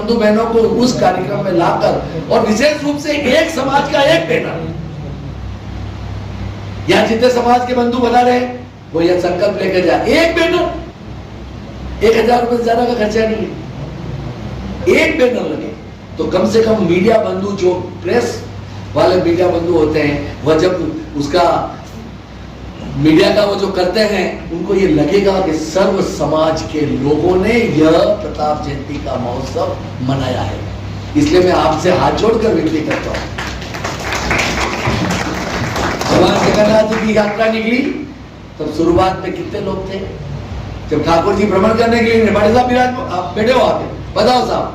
बंधु बहनों को उस कार्यक्रम में लाकर और विशेष रूप से एक समाज का एक बैनर, या जितने समाज के बंधु बना रहे वो यह संकल्प लेकर जाए, एक बैनर, 1000 रुपए से ज्यादा का खर्चा नहीं है, एक बैनर लगे तो कम से कम मीडिया बंधु, जो प्रेस वाले मीडिया बंधु होते हैं, वह जब उसका मीडिया का वो जो करते हैं, उनको ये लगेगा कि सर्व समाज के लोगों ने यह प्रताप जयंती का महोत्सव मनाया है। इसलिए मैं आपसे हाथ जोड़कर विनती करता हूं। भगवान जगन्नाथ जी की यात्रा निकली तब शुरुआत में कितने लोग थे? जब ठाकुर जी भ्रमण करने के लिए, बड़े साहब विराज आप बैठे हो, आके बताओ साहब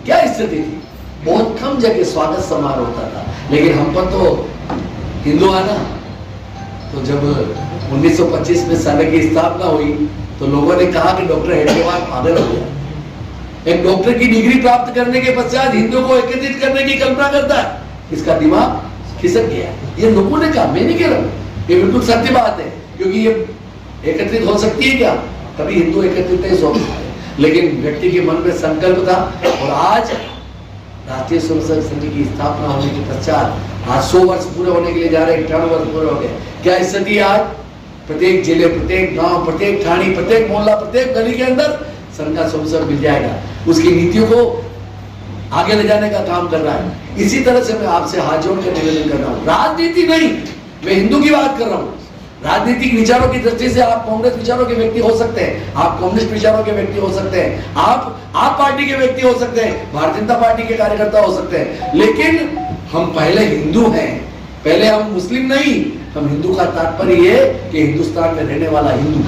क्या स्थिति थी? बहुत कम जगह स्वागत समारोह होता था, लेकिन हम पर तो हिंदू आना, तो जब 1925 में संघ की स्थापना हुई तो लोगों ने कहा कि डॉक्टर हेडगेवार पागल हो गया। एक डॉक्टर की डिग्री प्राप्त करने के पश्चात हिंदुओं को एकत्रित करने की कल्पना करता है, इसका दिमाग खिसक गया। ये लोगों ने कहा, मैं नहीं कह रहा हूं, ये बिल्कुल सत्य बात है, क्योंकि ये एकत्रित हो सकती है क्या? कभी हिंदू एकत्रित नहीं हो सकते, लेकिन व्यक्ति के मन में संकल्प था। और आज राष्ट्रीय स्वयंसेवक संघ की स्थापना होने के पश्चात आज 100 वर्ष पूरे होने के लिए जा रहे हैं, 98 वर्ष पूरे हो गए। क्या स्थिति आज? प्रत्येक जिले, प्रत्येक गांव, प्रत्येक ठाणी, प्रत्येक मोहल्ला, प्रत्येक गली के अंदर संघ का स्वयंसेवक मिल जाएगा। उसकी नीतियों को आगे ले जाने का काम कर रहा है। इसी तरह से मैं आपसे हाथ जोड़कर निवेदन कर रहा हूँ, राजनीति नहीं, मैं हिंदू की बात कर रहा हूँ। राजनीतिक विचारों की दृष्टि से आप कांग्रेस विचारों के व्यक्ति हो सकते हैं, आप कम्युनिस्ट विचारों के व्यक्ति हो सकते हैं, आप पार्टी के व्यक्ति हो सकते हैं, भारतीय जनता पार्टी के कार्यकर्ता हो सकते हैं, लेकिन हम पहले हिंदू हैं, पहले हम मुस्लिम नहीं। हम हिंदू का तात्पर्य ये कि हिंदुस्तान में रहने वाला हिंदू।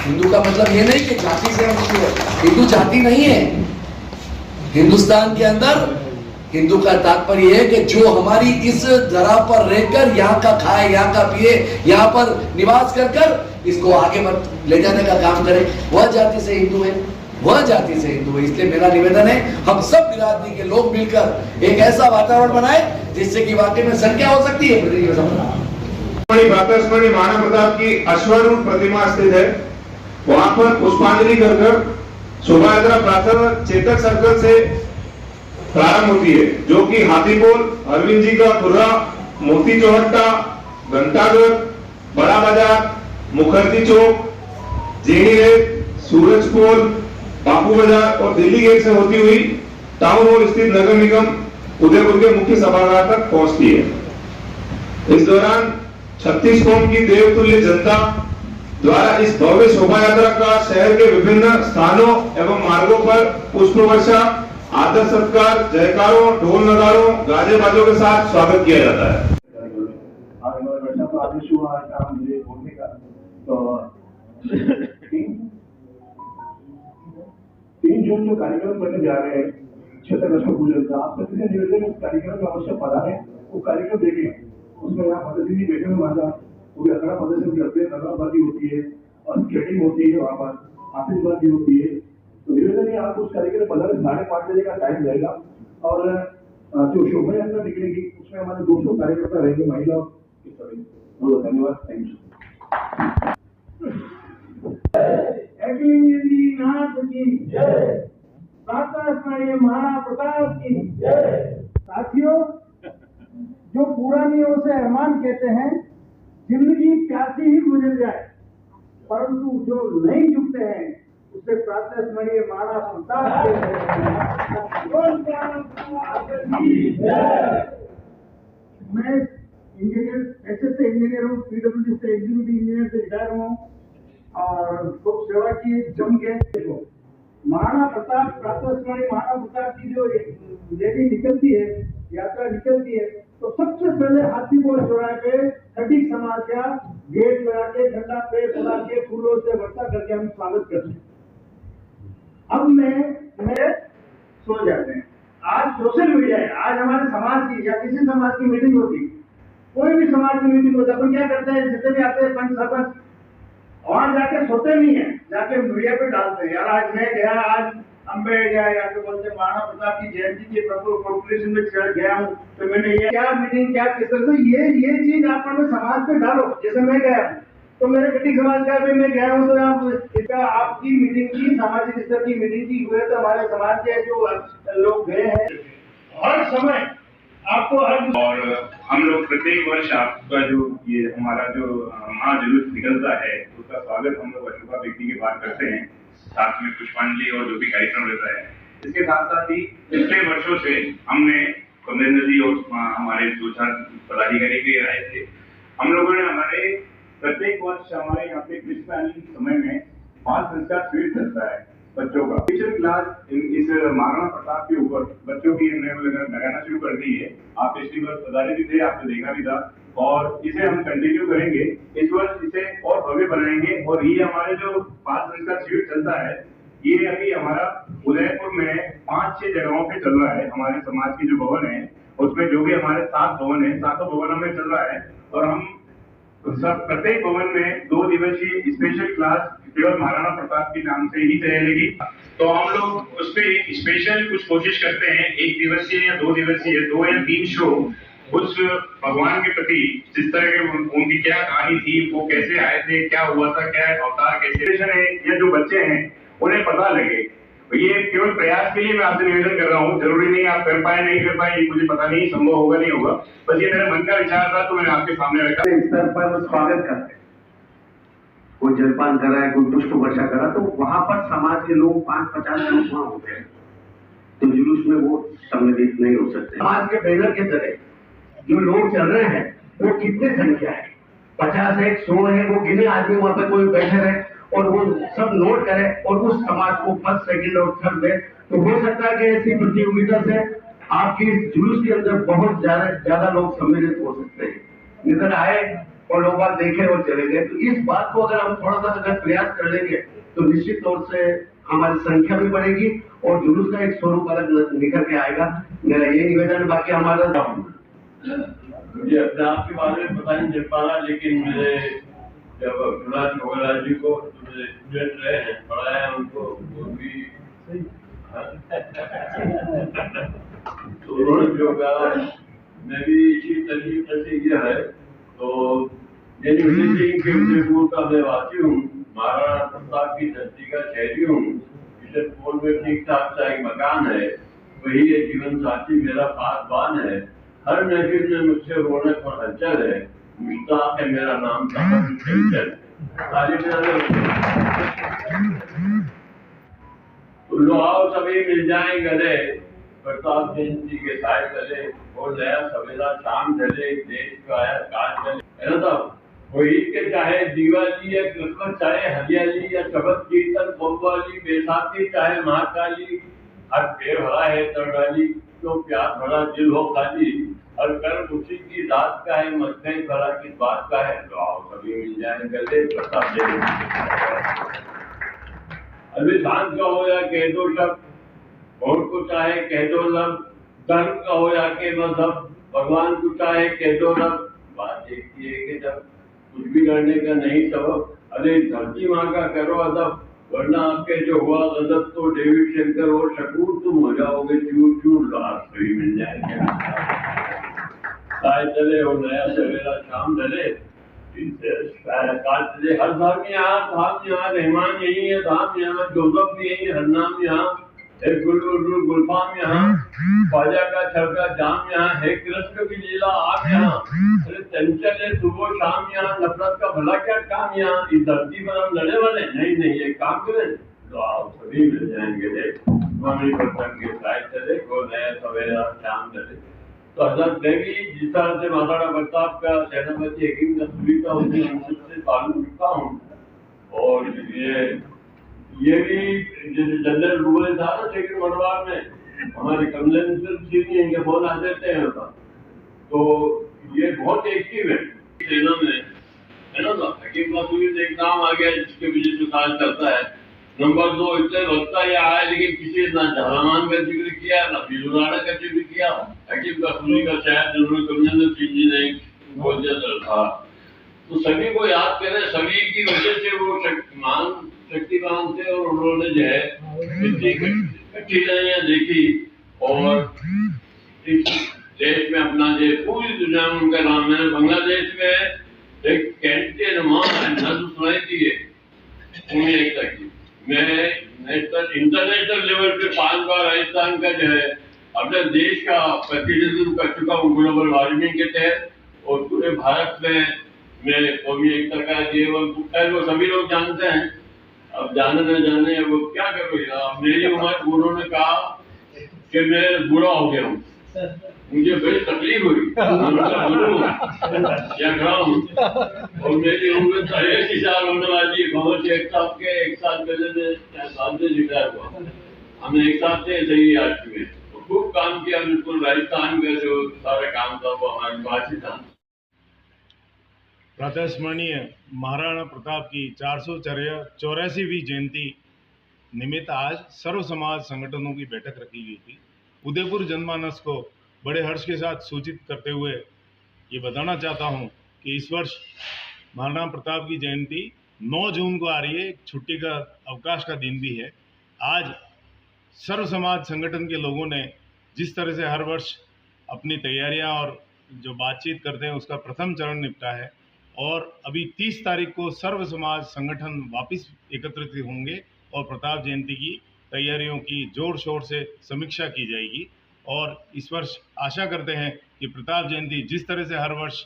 हिंदू का मतलब ये नहीं कि जाति से हम हिंदू हैं, हिंदू जाति नहीं है। हिंदुस्तान के अंदर हिंदू का तात्पर्य है कि जो हमारी इस धरा पर रहकर यहाँ का खाए, यहाँ का पिए, यहाँ पर निवास कर इसको आगे ले जाने का काम करे, वह जाति से हिंदू है, वह जाति से हिंदू है। इसलिए मेरा निवेदन है, हम सब बिरादरी के लोग मिलकर एक ऐसा वातावरण बनाए जिससे कि वाकई में संख्या हो सकती है। प्रातस्मरणीय महाराणा प्रताप की अश्वारूढ़ प्रतिमा स्थित है, वहां पर पुष्पांजलि कर शोभा यात्रा प्रातः चेतक सर्कल से प्रारंभ होती है, जो कि हाथीपोल, अरविंद जी का खुर्रा, मोती चौहट्टा, घंटाघर, बड़ा बाजार, मुखर्जी चौक, जेनी रेत, सूरज पोल, बापू बाजार और दिल्ली गेट से होती हुई टाउन हॉल स्थित नगर निगम उदयपुर के मुख्य सभागार तक पहुंचती है। इस दौरान 36 कौम की देवतुल्य जनता द्वारा इस भव्य शोभा यात्रा का शहर के विभिन्न स्थानों एवं मार्गों पर पुष्प वर्षा, आदर सत्कार, जयकारों, ढोल नगारों, गाजे बाजों के साथ स्वागत किया जाता है। आदेश हुआ मुझे बोलने का, तो 3 जून जो कार्यक्रम करने जा रहे हैं क्षेत्र लक्ष्मण पूजन का, आप सभी से निवेदन उस कार्यक्रम में अवश्य पधारें, वो कार्यक्रम देखें। उसमें यहाँ मदद जी बैठे हुए माता पूरी अखाड़ा प्रदर्शन करते हैं, नगरबाजी होती है और स्केटिंग होती है, वहाँ पर आतिशबाजी होती है। तो निवेदन है आप उस कार्यक्रम पधारें, 5:30 बजे का टाइम रहेगा और जो शोभा यात्रा निकलेगी उसमें हमारे 200 कार्यकर्ता रहेंगे, महिला बहुत धन्यवाद, थैंक यू। नाथ की जय, प्रातस्मरणीय महाराणा प्रताप की जय। साथियों, जो पुरानियों से अरमान कहते हैं जिंदगी प्यासी ही गुजर जाए, परंतु जो नहीं झुकते हैं उससे प्रातस्मरणीय महाराणा प्रताप की जय। मैं इंजीनियर, एसएस इंजीनियर हूँ, पीडब्ल्यूडी से एग्जीक्यूटिव इंजीनियर से रिटायर हुआ हूँ और खूब सेवा की जम के। महाराणा प्रताप, प्रातस्मरणीय महाराणा प्रताप की जो रैली निकलती है, यात्रा निकलती है, तो सबसे पहले हाथीपोल चौराहे पे खटीक समाज का गेट लगा के, झंडा पे फुला के, फूलों से वर्षा करके हम स्वागत करते हैं। अब मैं सो जाते हैं। आज सोशल मीडिया है, आज हमारे समाज की या किसी समाज की मीटिंग होती, कोई भी समाज की मीटिंग होती, अपन क्या करते हैं, जितने भी आते हैं पंच सरपंच, वहां जाके सोते नहीं है, जाके मीडिया पे डालते हैं, यार आज मैं गया, आज अम्बे गया, या तो बोलते महाराणा प्रताप की जयंती के पॉपुलेशन में चढ़ गया हूँ, तो मैंने ये क्या मीटिंग, क्या किस तरह से ये चीज आप समाज पे डालो। जैसे मैं गया तो तो मेरे बेटी समाज में मैं गया हूँ, तो आप इसका आपकी मीटिंग की, सामाजिक स्तर की मीटिंग की हुए, तो हमारे समाज के जो लोग गए हैं, हर समय आपको और हम लोग प्रत्येक वर्ष आपका जो ये हमारा जो महाजुलूस निकलता है उसका स्वागत हम लोग अशोका व्यक्ति के बाद करते हैं, साथ में पुष्पांजलि और जो भी कार्यक्रम रहता है। इसके साथ साथ ही पिछले वर्षों से हमने कमलेंद्र जी और हमारे दो चार पदाधिकारी भी आए थे, हम लोगों ने हमारे प्रत्येक वर्ष हमारे यहाँ पे ग्रीष्मकालीन समय में 5 संस्कार शिविर चलता है बच्चों का। स्पेशल क्लास इस महाराणा प्रताप के ऊपर बच्चों की हमने लगाना शुरू कर दी है। आप पिछली वर्ष पधारे भी थे, आपने देखा भी था, और इसे हम कंटिन्यू करेंगे। इस वर्ष इसे और भव्य बनाएंगे। और ये हमारे जो 5 संस्कार शिविर चलता है, ये अभी हमारा उदयपुर में 5-6 जगहों पे चल रहा है। हमारे समाज के जो भवन है उसमें जो भी हमारे 7 भवन है, 7 भवनों में चल रहा है। और हम सब प्रत्येक भवन में 2 दिवसीय स्पेशल क्लास केवल महाराणा प्रताप के नाम से ही चलेगी। तो हम लोग उस पर स्पेशल कुछ कोशिश करते हैं, 1 दिवसीय या 2 दिवसीय, 2 या 3 शो उस भगवान के प्रति जिस तरह के उनकी क्या कहानी थी, वो कैसे आए थे, क्या हुआ था, क्या अवतार कैसे है, या जो बच्चे हैं उन्हें पता लगे। तो ये केवल प्रयास के लिए मैं आपसे निवेदन कर रहा हूँ, जरूरी नहीं आप कर पाए नहीं कर पाए, ये मुझे पता नहीं संभव होगा नहीं होगा, बस ये मेरे मन का विचार था तो मैंने आपके सामने रखा। स्तर पर स्वागत करते हैं, कोई जलपान करा है, कोई पुष्प वर्षा करा, तो वहां पर समाज के लोग 5-50 लोग वहां होते हैं, तो जुलूस में वो सम्मिलित नहीं हो सकते। समाज के बैनर के तरह जो लोग चल रहे हैं वो कितने संख्या है, 50 है, 100 है, वो गिने आदमी वहां पर कोई बैठे रहे और वो सब नोट करे और उस समाज को फर्स्ट, सेकंड और थर्ड दे, तो हो सकता है कि ऐसी प्रतियोगिता से आपकी जुलूस के अंदर बहुत ज्यादा लोग सम्मिलित हो सकते हैं, निकल आए और लोग बात देखे और चले गए। तो इस बात को अगर हम थोड़ा सा अगर प्रयास कर लेंगे तो निश्चित तौर से हमारी संख्या भी बढ़ेगी और जुलूस का एक स्वरूप अलग निकल के आएगा। मेरा ये निवेदन है, बाकी हमारा मुझे अपने आप के बारे में पता नहीं चल पा रहा, लेकिन मेरे जब अब्दुल्ला जी को स्टूडेंट रहे हैं, पढ़ाया उनको, वो भी तो उन्होंने जो कहा मैं भी इसी तरीके से किया है। तो यूनिवर्सिटी के उदयपुर का मैं वासी हूँ, महाराणा प्रताप की धरती का शहरी हूँ। किशनपुर में ठीक ठाक सा एक मकान है, वही है जीवन साथी मेरा पासवान है। हर महफिल में मुझसे रौनक और हलचल है, मुश्ताक है मेरा नाम तो लो आओ सभी मिल जाए गले, प्रताप जयंती के साय तले, और नया सवेरा शाम ढले, देश का आया काज चले, है ना साहब। वो ईद के चाहे दिवाली या क्रिसमस, चाहे हरियाली या शबद कीर्तन, बमवाली बैसाखी चाहे महाकाली, हर पेड़ भरा है तरडाली, तो प्यार भरा दिल हो खाली, हर कर्म उसी की रात का है, मत भरा किस बात का है, तो आओ सभी मिल जाए गले, प्रताप जयंती। अभी शांत का हो या कह दो शब्द, वोट को चाहे कह दो लब, धर्म का हो या के मजहब, भगवान को चाहे कह दो लब। बात एक ही है कि जब कुछ भी करने का नहीं सबब, अरे धरती माँ का करो अदब, वरना आपके जो हुआ गजब तो डेविड शंकर और शकूर तुम हो जाओगे चूर चूर, लाश सभी मिल जाएंगे। साय चले और नया सवेरा शाम ढले, काल चले हर धाम यहाँ रहमान यही है, धाम यहाँ जोजब भी यही, हर नाम यहाँ है, गुलफाम यहाँ, ख्वाजा का छड़का जाम यहाँ है, कृष्ण की लीला आप यहाँ, अरे चंचल है सुबह शाम यहाँ, नफरत का भला क्या काम यहाँ, इस धरती पर हम लड़े वाले नहीं, ये काम करें तो आप सभी मिल जाएंगे। स्वामी प्रसंग के साय चले और नया सवेरा शाम चले। तो हजरत मैं भी जिस तरह से महाराणा प्रताप का सेनापति हकीम कस्तूरी का उनके वंशज से ताल्लुक रखता हूँ, और ये भी जैसे जनरल रूबल था ना सेक्रेटरी मनवार में, हमारे कमलेंद्र सिंह जी इनके बहुत आ जाते हैं, तो ये बहुत एक्टिव है सेना में, है ना। तो हकीम कस्तूरी से एक नाम आ गया जिसके वजह से काज चलता है। नंबर 2 इसलिए भक्ता यह आया, लेकिन किसी ने ना जहामान का जिक्र किया ना बिलुराड़ा का जिक्र किया। हकीम कस्तूरी का शायद जनरल कमलेंद्र सिंह जी ने बोल दिया था। तो सभी को याद करें, सभी की वजह से वो शक्तिमान थे, और उन्होंने जो है इतनी कठिनाइयां देखी, और इस देश में अपना जो पूरी दुनिया में उनका नाम है। बांग्लादेश में एक कैंटे नुमा नज्म इंटरनेशनल लेवल पे 5 बार राजस्थान का जो है अपने देश का प्रतिनिधित्व कर चुका हूँ ग्लोबल वार्मिंग के तहत, और पूरे भारत में कौमी एकता का ये वो सभी लोग जानते हैं। अब जाने न जाने वो क्या करो यार, मेरी उम्र उन्होंने कहा कि मैं बूढ़ा हो गया हूँ, मुझे बड़ी तकलीफ हुई और मेरी उम्र 83 साल होने वाली है। बहुत एक साल पहले साल से रिटायर हुआ, हमने एक साथ से ऐसे ही आज चुके खूब काम किया। बिल्कुल राजस्थान का जो सारा काम था वो हमारी बात ही था। प्रातः स्मरणीय महाराणा प्रताप की 484वीं जयंती निमित्त आज सर्व समाज संगठनों की बैठक रखी गई थी। उदयपुर जनमानस को बड़े हर्ष के साथ सूचित करते हुए ये बताना चाहता हूँ कि इस वर्ष महाराणा प्रताप की जयंती 9 जून को आ रही है, छुट्टी का अवकाश का दिन भी है। आज सर्व समाज संगठन के लोगों ने जिस तरह से हर वर्ष अपनी तैयारियां और जो बातचीत करते हैं उसका प्रथम चरण निपटा है, और अभी 30 तारीख को सर्व समाज संगठन वापस एकत्रित होंगे और प्रताप जयंती की तैयारियों की जोर शोर से समीक्षा की जाएगी। और इस वर्ष आशा करते हैं कि प्रताप जयंती जिस तरह से हर वर्ष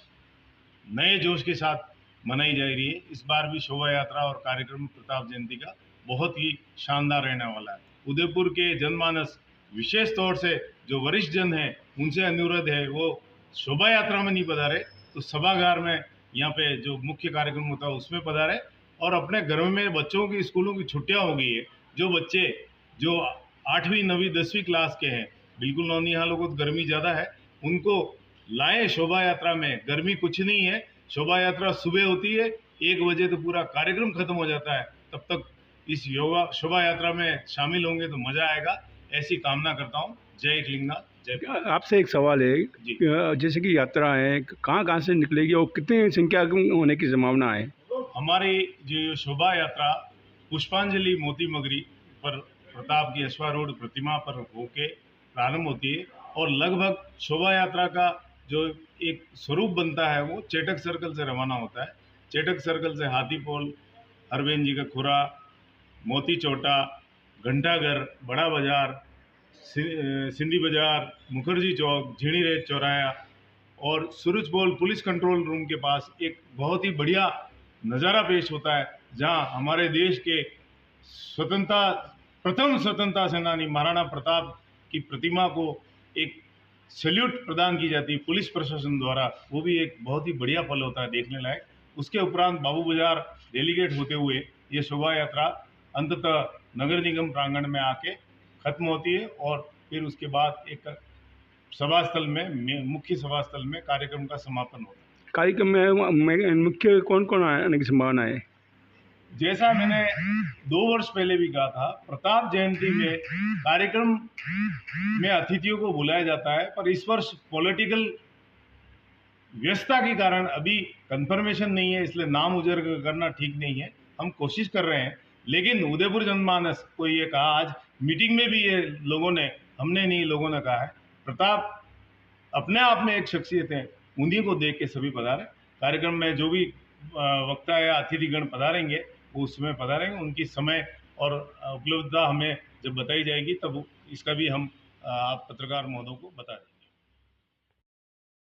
नए जोश के साथ मनाई जा रही है, इस बार भी शोभा यात्रा और कार्यक्रम प्रताप जयंती का बहुत ही शानदार रहने वाला है। उदयपुर के जनमानस विशेष तौर से जो वरिष्ठ जन हैं उनसे अनुरोध है वो शोभा यात्रा में नहीं पधारे तो सभागार में यहाँ पे जो मुख्य कार्यक्रम होता है उसमें पधारे, और अपने घर में बच्चों की स्कूलों की छुट्टियां हो गई है, जो बच्चे जो 8वीं 9वीं 10वीं क्लास के हैं, बिल्कुल नौनिहालों को गर्मी ज़्यादा है, उनको लाए शोभा यात्रा में। गर्मी कुछ नहीं है, शोभा यात्रा सुबह होती है 1 बजे तो पूरा कार्यक्रम खत्म हो जाता है, तब तक इस शोभा यात्रा में शामिल होंगे तो मजा आएगा, ऐसी कामना करता हूँ। जय हिंगलाज, जय। आपसे एक सवाल है, जैसे कि यात्रा है कहाँ से निकलेगी और कितनी संख्या होने की संभावना है? हमारी जो शोभा यात्रा पुष्पांजलि मोती मगरी पर प्रताप की अश्वारूढ़ प्रतिमा पर होके प्रारंभ होती है, और लगभग शोभा यात्रा का जो एक स्वरूप बनता है वो चेटक सर्कल से रवाना होता है। चेटक सर्कल से हाथीपोल, हरवेन जी का खुरा, मोती चौटा, घंटाघर, बड़ा बाजार, सिंधी बाजार, मुखर्जी चौक, झीणी रेत चौराया और सूरजपोल पुलिस कंट्रोल रूम के पास एक बहुत ही बढ़िया नज़ारा पेश होता है, जहां हमारे देश के प्रथम स्वतंत्रता सेनानी महाराणा प्रताप की प्रतिमा को एक सैल्यूट प्रदान की जाती है पुलिस प्रशासन द्वारा। वो भी एक बहुत ही बढ़िया पल होता है, देखने लायक। उसके उपरांत बाबू बाजार डेलीगेट होते हुए ये शोभा यात्रा अंततः नगर निगम प्रांगण में आके खत्म होती है, और फिर उसके बाद एक सभास्थल में मुख्य सभास्थल में कार्यक्रम का समापन होता है। कार्यक्रम में मुख्य कौन कौन आने की संभावना है? जैसा मैंने 2 वर्ष पहले भी कहा था, प्रताप जयंती में कार्यक्रम में अतिथियों को बुलाया जाता है, पर इस वर्ष पॉलिटिकल व्यस्तता के कारण अभी कंफर्मेशन नहीं है, इसलिए नाम उजागर करना ठीक नहीं है। हम कोशिश कर रहे हैं, लेकिन उदयपुर जनमानस को ये कहा, आज मीटिंग में भी ये लोगों ने, हमने नहीं, लोगों ने कहा है, प्रताप अपने आप में एक शख्सियत है, उन्हीं को देख के सभी पधारे। कार्यक्रम में जो भी वक्ता या अतिथिगण पधारेंगे वो उसमें पधारेंगे, उनकी समय और उपलब्धता हमें जब बताई जाएगी तब इसका भी हम आप पत्रकार महोदयों को बता दें।